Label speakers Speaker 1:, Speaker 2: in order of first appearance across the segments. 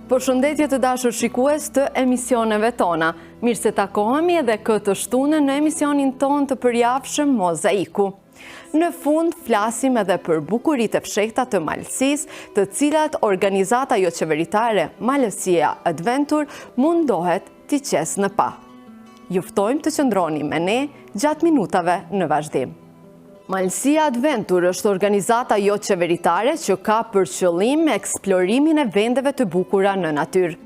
Speaker 1: Përshëndetje të dashur shikues të emisioneve tona. Mirë se takohemi edhe këtë shtunë në emisionin ton të përjavshëm Mozaiku. Në fund flasim edhe për bukuritë e fshehta të Malësisë, të cilat organizata jo qeveritare Malësia Adventure mundohet t'i qesë në pa. Ju ftojmë të qëndroni me ne gjatë minutave në vazhdim. Malësia Adventure është organizata jo qeveritare që ka për qëllim eksplorimin e vendeve të bukura në natyrë.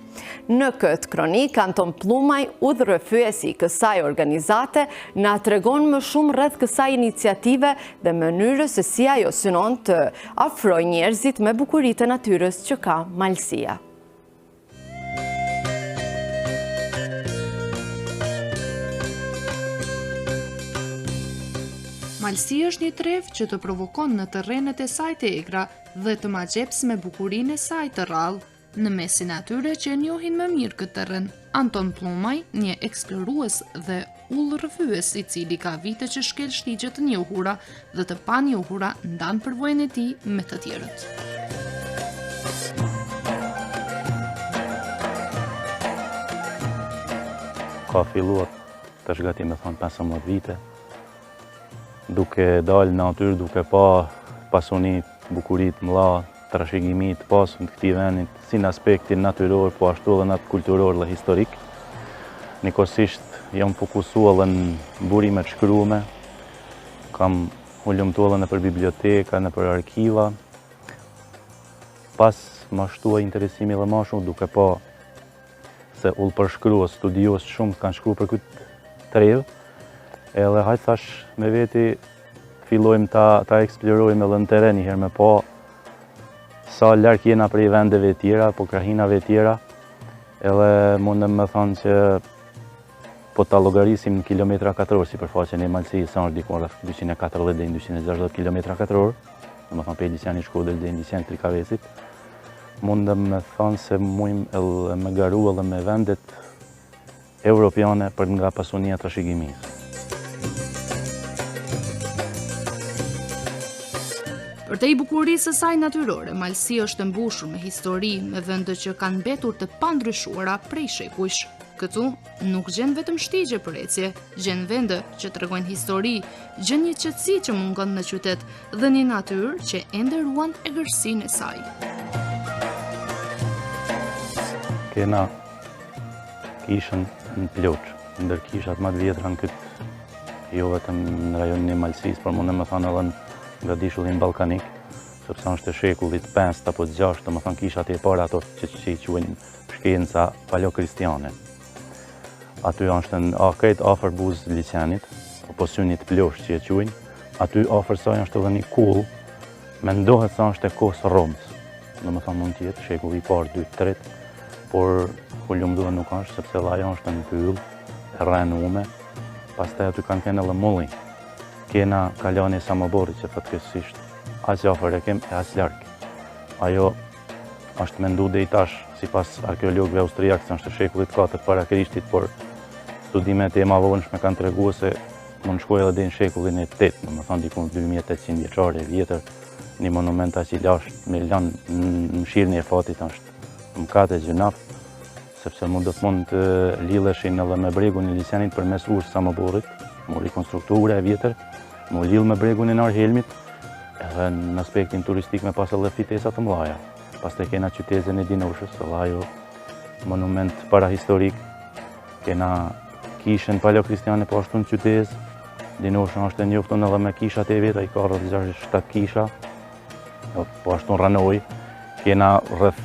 Speaker 1: Në këtë kronik, Anton Plumaj, udhërrëfyesi i kësaj organizate, na tregon më shumë rreth kësaj iniciative dhe mënyrës se si ajo synon të afrojë njerëzit me bukuritë e natyrës që ka Malësia.
Speaker 2: Malësia është një trevë që të provokon në terrenet e saj të egra dhe të magjeps me bukurinë e saj të rrallë. Në mesin atyre që njohin më mirë këtë terren, Anton Plumaj, një eksplorues dhe udhërrëfyes i cili ka vite që shkel shtigje të njohura dhe të panjohura ndan përvojën e tij me të tjerët.
Speaker 3: Ka filluar tash gati me thonë 15 vite, duke dalë në natyrë, duke pa pasuni, bukurit mëdha, trashëgimi të pasur të këtij vendi, si në aspektin natyror, po ashtu edhe në atë kulturor dhe historik. Nikosisht jam fokusuar në burimet shkruame, kam ulumtuar në për biblioteka, në për arkiva. Pas më shtua interesimi dhe më shumë, duke pa se ullë përshkruas, studios shumë kanë shkruar për këtë trevë, edhe hajtë thash me veti fillojmë ta eksplorojmë edhe në teren njëherë me pa sa larg jena prej vendeve tjera, po krahinave tjera, edhe mundem me thonë që po ta llogarisim në kilometra katror sipërfaqen e Malësisë, sa është diku rreth 240 deri në 260 kilometra katror, domethënë prej Lisjani Shkodër deri në Lisjan Trikavesit. Mundem me thonë se mujmë edhe me garu edhe me vendet europiane për nga pasunia të trashëgimisë.
Speaker 2: Përtej bukurisë së saj natyrore, Malësia është mbushur me histori, me vende që kanë mbetur të pandryshuara prej shekujsh. Këtu nuk gjen vetëm shtigje për ecje, gjen vende që tregojnë histori, gjen një qetësi që mungon në qytet dhe një natyrë që ende ruan egërsinë e saj.
Speaker 3: Kena kishën në Ploç, ndër kishat më të vjetra në këtë, jo vetëm në rajonin e Malësisë, por mundem me thënë edhe nga dishullin ballkanik, sepse është e shekullit 5 apo 6, domethënë kishat e para ato që i quajnë shkenca paleokristiane. Aty është krejt afër buzë Lisjanit, apo synit Plosh që e quajnë, aty afër saj është edhe një kull, mendohet se është e kohës Romës. Domethënë mund të jetë shekulli i parë, 2, 3, por ulumduar nuk është, sepse edhe ajo është në pyll, e rrenume, pastaj aty kanë edhe mullin. Kena kalani e Samoborit që fatkeqësisht aq afër e kem e aq larg. Ajo është mendu deri tash sipas arkeologëve austriak se është e shekullit 4 para Krishtit, por studimet e mëvonshme kanë treguar se mund shkojë edhe deri në shekullin e 8, domethënë diku 2800 vjeçar e vjetër, një monument aq i lashtë me lan në mshirën e fatit është mëkat e gjunaf, sepse mund të lidheshin edhe me bregun e Lisjanit përmes urës Samoborit, mu rikonstruktura e vjetër, mu lidh me bregun e Narhelmit, edhe në aspektin turistik me pas edhe fitesa të mëdha. Pastaj kena qytetin e Dinoshës, edhe ajo monument parahistorik, kena kishën paleokristiane po ashtu në qytet. Dinosha është e njoftun edhe me kishat e vet, ai ka rreth 67 kisha, po ashtu në Ranoj, kena rreth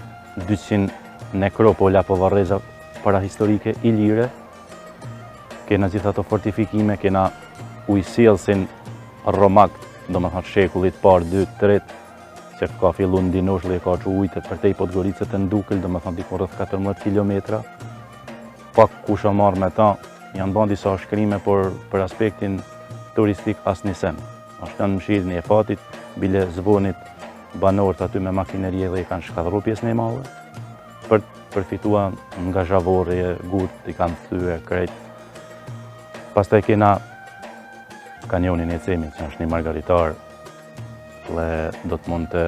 Speaker 3: 200 nekropola apo varreza parahistorike ilire, kena gjithë ato fortifikime, kena ujësjellsin romak, domethënë shekullit parë, 2, 3, që ka filluar në Dinosh dhe ka çu ujtë përtej Podgoricës e Ndukël, domethënë diku rreth 14 kilometra. Pak kush o marrë me ta, janë bën disa shkrime, por për aspektin turistik asnjëse. Është në mshirën e fatit, bile zvonit banorët aty me makineri dhe i kanë shkatërruar pjesën e madhe. Për përfituar nga zhavorri e gurt i kanë thyer krejt. Pastaj kena kanjonin e Cemit, që është një margaritar dhe do të mund të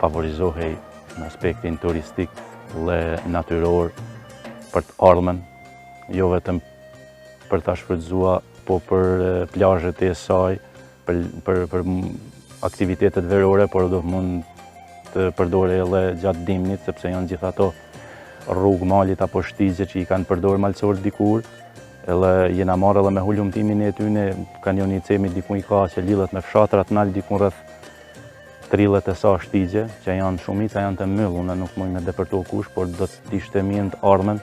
Speaker 3: favorizohej në aspektin turistik dhe natyror për të ardhmen, jo vetëm për ta shfrytzuar, po për plazhet e saj, për aktivitetet verore, por do mund të përdore edhe gjatë dimnit, sepse janë gjithë ato rrugë malit apo shtigje që i kanë përdorë malësorë dikur, edhe jena marrë edhe me hulumtimin e tyne, kanjoni Cemit dikun i ka që lidhet me fshatrat nalë dikun rreth 30 e sa shtigje, që janë shumica janë të myllë, unë nuk mund me depërto kush, por do të ishte mirë të ardhmen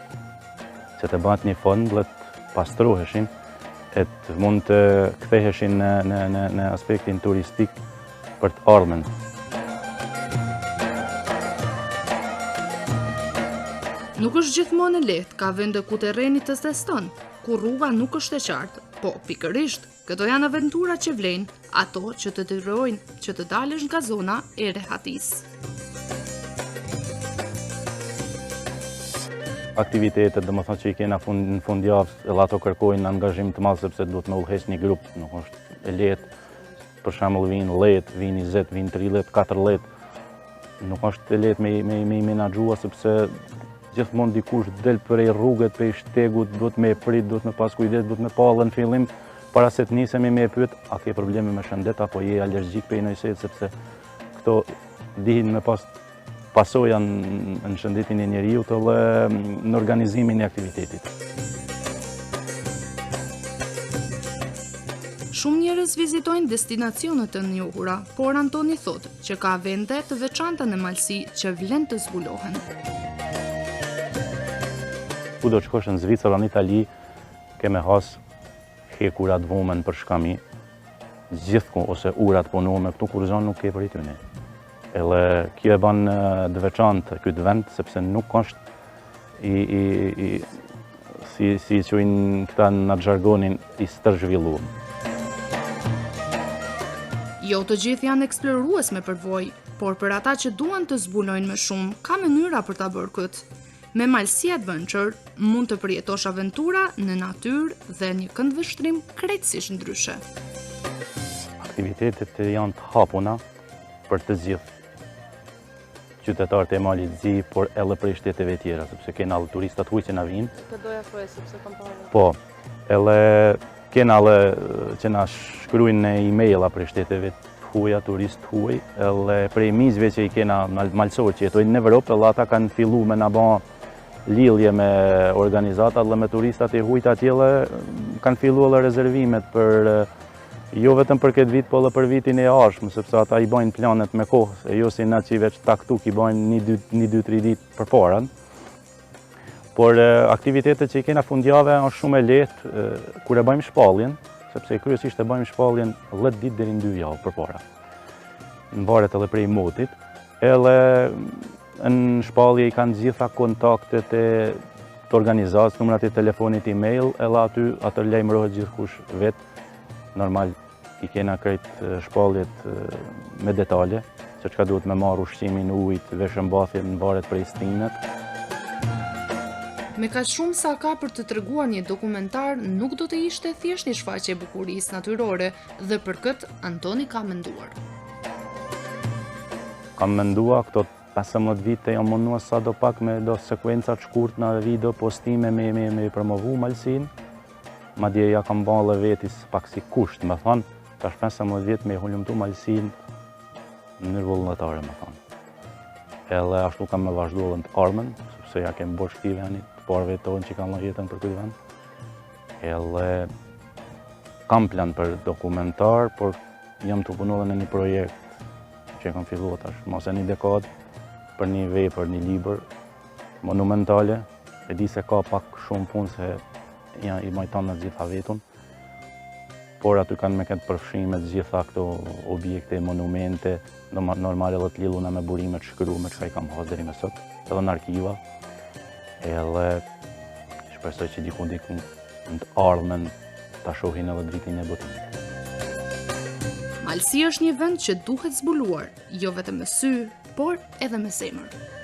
Speaker 3: që të bëhet një fond dhe të pastroheshin, e të mund të ktheheshin në aspektin turistik për të ardhmen.
Speaker 2: Nuk është gjithmonë e lehtë, ka vende ku terreni të zeston, ku rruga nuk është e qartë, po pikërisht, këto janë aventura që vlenë, ato që të detyrojnë që të dalësh nga zona e rehatisë.
Speaker 3: Aktivitetet, dhe më thonë që i kena në fundjavë, edhe ato kërkojnë në angazhim të madh sepse duhet me udhëheq një grup, nuk është e lehtë. Për shembull vinë 10, vinë 20, vinë 30, 40. Nuk është e lehtë me i menaxhua sepse gjithmonë dikush del prej rrugët, prej shtegut, duhet me prit, duhet me pas kujdes, duhet me pa edhe në fillim para se të nisemi me pyet, a ke probleme me shëndet apo je alergjik për një shet, sepse këto dihin me pas pasoja në shëndetin e njeriut dhe në organizimin e aktivitetit.
Speaker 2: Shumë njerëz vizitojnë destinacionet të njohura, por Antoni thotë që ka vende të veçanta në Malsi që vlen të zbulohen.
Speaker 3: Ku do të shkosh në Zvicër, në Itali, ke me has hekurat vomen për shkami, gjithku ose urat punuar me këtu kur zonë nuk ke për i tyne. Edhe kjo e ban të veçantë këtë vend, sepse nuk është si quajnë këta në xhargonin i stërzhvilluar.
Speaker 2: Jo të gjithë janë eksplorues me përvojë, por për ata që duan të zbulojnë më shumë, ka mënyra për ta bërë këtë. Me Malsi Adventure mund të përjetosh aventura në natyrë dhe një këndvështrim krejtësisht ndryshe.
Speaker 3: Aktivitetet janë të hapuna për të gjithë qytetarët e Malit Zi, por edhe prej shteteve tjera, sepse kena edhe turistat huaj që na vinë.
Speaker 4: Të doja thoje sepse kam parë.
Speaker 3: Po, edhe kena edhe që na shkruajnë në emaila prej shteteve të huaja, turistë huaj, edhe prej mizve që i kena malësorë që jetojnë në Evropë, edhe ata kanë fillu me na bë lidhje me organizatat dhe me turistat e huajt atjelle, kanë fillu edhe rezervimet për jo vetëm për këtë vit, po edhe për vitin e ardhshëm, sepse ata i bajnë planet me kohë, e jo si na që veç taktuk i bajnë 1-2-3 ditë përpara. Por aktivitetet që i kena fundjave është shumë e lehtë kur e bëjmë shpalljen, sepse kryesisht e bëjmë shpalljen 10 ditë deri në 2 javë përpara. Mbaret edhe prej motit, edhe në shpallje i kanë gjitha kontaktet e të organizatës, numrat e telefonit, email, edhe aty atë lajmërohet gjithkush vetë. Normal i kena krejt shpalljet me detale, se çka duhet me marrë ushqimin, ujit, veshëmbathjen, mbaret prej stinet.
Speaker 2: Me kaq shumë sa ka për të treguar një dokumentar, nuk do të ishte thjesht një shfaqje e bukurisë natyrore, dhe për këtë Antoni ka menduar.
Speaker 3: Kam mendua këto 15 vite jam munduar sa do pak me do sekuenca të shkurtë në video postime me promovu Malsin. Madje ja kam bërë vetis pak si kusht, me thonë, tash 15 vjet me hulumtu Malsin në mënyrë vullnetare, me thonë. Edhe ashtu kam me vazhdu edhe në të ardhmen, sepse ja kem bërë shkrivenit të parëve tonë që kanë jetën për këtë vend. Edhe kam plan për dokumentar, por jam të punu edhe në një projekt që kam filluar tash, mos e një dekadë, për një vepër, një libër monumentale. E di se ka pak shumë punë se i majton në gjitha vetun, por aty kanë me këtë përfshime të gjitha këto objekte, monumente, normal edhe të lidhuna me burimet shkrume që ka i kam has deri më sot, edhe në arkiva, edhe shpresoj që dikun në të ardhmen ta shohin edhe dritin e botimit.
Speaker 2: Malsi është një vend që duhet zbuluar, jo vetëm me sy, por edhe me zemër.